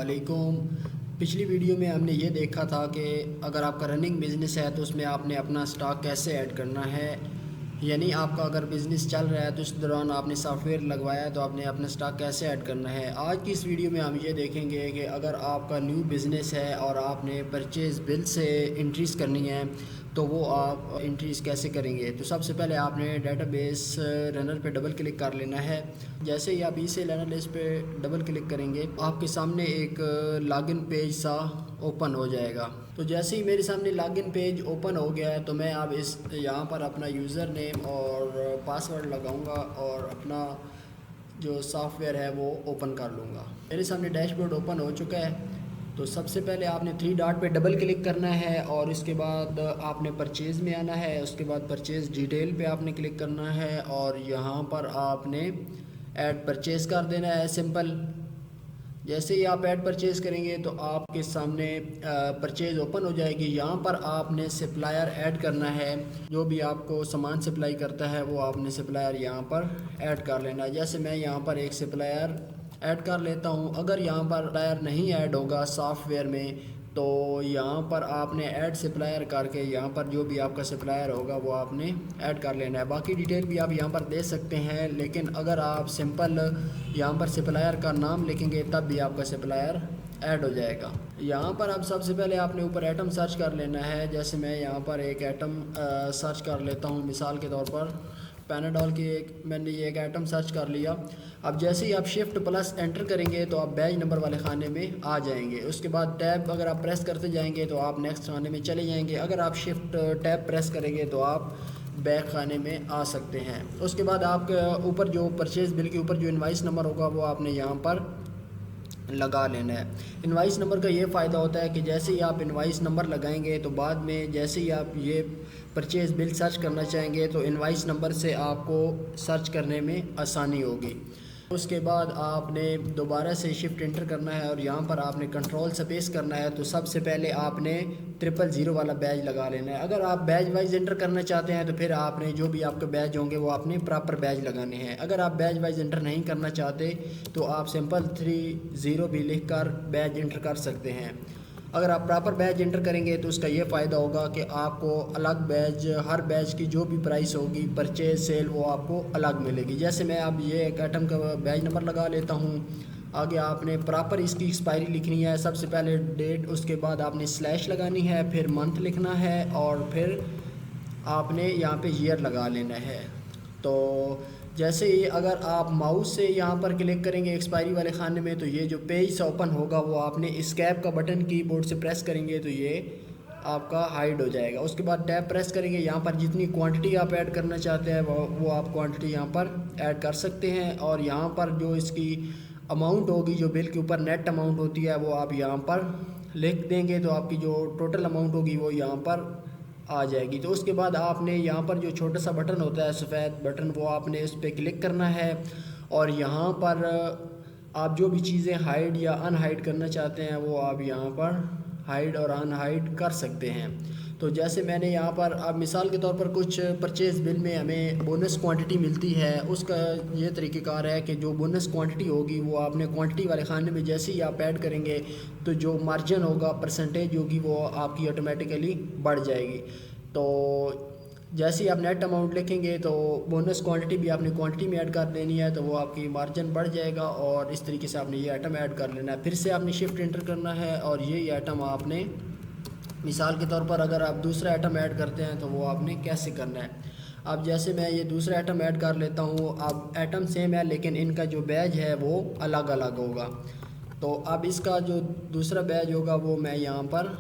वालेकुम। पिछली वीडियो में हमने ये देखा था कि अगर आपका रनिंग बिज़नेस है तो उसमें आपने अपना स्टॉक कैसे ऐड करना है, यानी आपका अगर बिज़नेस चल रहा है तो उस दौरान आपने सॉफ्टवेयर लगवाया है तो आपने अपना स्टॉक कैसे ऐड करना है। आज की इस वीडियो में हम ये देखेंगे कि अगर आपका न्यू बिज़नेस है और आपने परचेज़ बिल से इंट्रीज़ करनी है तो वो आप इंट्रीज़ कैसे करेंगे। तो सबसे पहले आपने डेटाबेस रनर पे डबल क्लिक कर लेना है। जैसे ही आप इसे एनालिस्ट पे डबल क्लिक करेंगे आपके सामने एक लॉगिन पेज सा ओपन हो जाएगा। तो जैसे ही मेरे सामने लॉगिन पेज ओपन हो गया है तो मैं अब इस यहाँ पर अपना यूज़र नेम और पासवर्ड लगाऊंगा और अपना जो सॉफ्टवेयर है वो ओपन कर लूँगा। मेरे सामने डैशबोर्ड ओपन हो चुका है। तो सबसे पहले आपने 3 डॉट पे डबल क्लिक करना है और इसके बाद आपने परचेज़ में आना है। उसके बाद परचेज़ डिटेल पे आपने क्लिक करना है और यहाँ पर आपने ऐड परचेज़ कर देना है सिंपल। जैसे ही आप ऐड परचेज़ करेंगे तो आपके सामने परचेज़ ओपन हो जाएगी। यहाँ पर आपने सप्लायर ऐड करना है, जो भी आपको सामान सप्लाई करता है वो आपने सप्लायर यहाँ पर ऐड कर लेना है। जैसे मैं यहाँ पर एक सप्लायर ऐड कर लेता हूँ। अगर यहाँ पर सप्लायर नहीं ऐड होगा सॉफ्टवेयर में तो यहाँ पर आपने ऐड सप्लायर करके यहाँ पर जो भी आपका सप्लायर होगा वो आपने ऐड कर लेना है। बाकी डिटेल भी आप यहाँ पर दे सकते हैं, लेकिन अगर आप सिंपल यहाँ पर सप्लायर का नाम लिखेंगे तब भी आपका सप्लायर ऐड हो जाएगा। यहाँ पर अब सबसे पहले आपने ऊपर आइटम सर्च कर लेना है। जैसे मैं यहाँ पर एक आइटम सर्च कर लेता हूँ, मिसाल के तौर पर पैनाडॉल की मैंने ये एक आइटम सर्च कर लिया। अब जैसे ही आप शिफ्ट प्लस एंटर करेंगे तो आप बैच नंबर वाले खाने में आ जाएंगे। उसके बाद टैब अगर आप प्रेस करते जाएंगे तो आप नेक्स्ट खाने में चले जाएंगे। अगर आप शिफ्ट टैब प्रेस करेंगे तो आप बैक खाने में आ सकते हैं। उसके बाद आपके ऊपर जो परचेज़ बिल के ऊपर जो इनवाइस नंबर होगा वो आपने यहाँ पर लगा लेना है। इनवाइस नंबर का ये फ़ायदा होता है कि जैसे ही आप इनवाइस नंबर लगाएंगे तो बाद में जैसे ही आप ये परचेज़ बिल सर्च करना चाहेंगे तो इनवाइस नंबर से आपको सर्च करने में आसानी होगी। उसके बाद आपने दोबारा से शिफ्ट एंटर करना है और यहाँ पर आपने कंट्रोल स्पेस करना है। तो सबसे पहले आपने 000 वाला बैज लगा लेना है। अगर आप बैज वाइज एंटर करना चाहते हैं तो फिर आपने जो भी आपके बैज होंगे वो आपने प्रॉपर बैज लगाने हैं। अगर आप बैज वाइज एंटर नहीं करना चाहते तो आप सिंपल 30 भी लिख कर बैज एंटर कर सकते हैं। अगर आप प्रॉपर बैच एंटर करेंगे तो उसका ये फ़ायदा होगा कि आपको अलग बैच, हर बैच की जो भी प्राइस होगी परचेज सेल वो आपको अलग मिलेगी। जैसे मैं अब ये एक आइटम का बैच नंबर लगा लेता हूँ। आगे आपने प्रॉपर इसकी एक्सपायरी लिखनी है। सबसे पहले डेट, उसके बाद आपने स्लैश लगानी है, फिर मंथ लिखना है और फिर आपने यहाँ पे ईयर लगा लेना है। तो जैसे ही अगर आप माउस से यहाँ पर क्लिक करेंगे एक्सपायरी वाले खाने में तो ये जो पेज ओपन होगा वो आपने एस्केप का बटन कीबोर्ड से प्रेस करेंगे तो ये आपका हाइड हो जाएगा। उसके बाद टैब प्रेस करेंगे, यहाँ पर जितनी क्वांटिटी आप ऐड करना चाहते हैं वो आप क्वांटिटी यहाँ पर ऐड कर सकते हैं। और यहाँ पर जो इसकी अमाउंट होगी, जो बिल के ऊपर नेट अमाउंट होती है, वो आप यहाँ पर लिख देंगे तो आपकी जो टोटल अमाउंट होगी वो यहाँ पर आ जाएगी। तो उसके बाद आपने यहाँ पर जो छोटा सा बटन होता है सफ़ेद बटन, वो आपने उस पर क्लिक करना है और यहाँ पर आप जो भी चीज़ें हाइड या अनहाइड करना चाहते हैं वो आप यहाँ पर हाइड और अनहाइड कर सकते हैं। तो जैसे मैंने यहाँ पर अब मिसाल के तौर पर कुछ परचेज़ बिल में हमें बोनस क्वांटिटी मिलती है, उसका ये तरीक़ेकार है कि जो बोनस क्वांटिटी होगी वो आपने क्वांटिटी वाले खाने में जैसे ही आप ऐड करेंगे तो जो मार्जिन होगा, परसेंटेज होगी, वो आपकी ऑटोमेटिकली बढ़ जाएगी। तो जैसे ही आप नेट अमाउंट लिखेंगे तो बोनस क्वांटिटी भी आपने क्वांटिटी में ऐड कर देनी है तो वो आपकी मार्जिन बढ़ जाएगा। और इस तरीके से आपने ये आइटम ऐड कर लेना है। फिर से आपने शिफ्ट एंटर करना है और ये आइटम आपने, मिसाल के तौर पर अगर आप दूसरा आइटम ऐड करते हैं तो वो आपने कैसे करना है। अब जैसे मैं ये दूसरा आइटम ऐड कर लेता हूँ। अब आइटम सेम है लेकिन इनका जो बैज है वो अलग अलग होगा। तो अब इसका जो दूसरा बैज होगा वो मैं यहाँ पर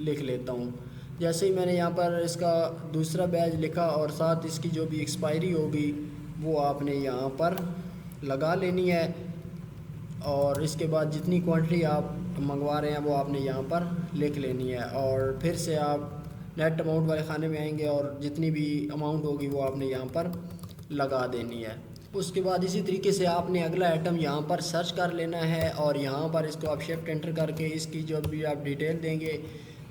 लिख लेता हूँ। जैसे ही मैंने यहाँ पर इसका दूसरा बैज लिखा और साथ इसकी जो भी एक्सपायरी होगी वो आपने यहाँ पर लगा लेनी है। और इसके बाद जितनी क्वांटिटी आप मंगवा रहे हैं वो आपने यहाँ पर लिख लेनी है और फिर से आप नेट अमाउंट वाले खाने में आएंगे और जितनी भी अमाउंट होगी वो आपने यहाँ पर लगा देनी है। उसके बाद इसी तरीके से आपने अगला आइटम यहाँ पर सर्च कर लेना है और यहाँ पर इसको आप शिफ्ट एंटर करके इसकी जो भी आप डिटेल देंगे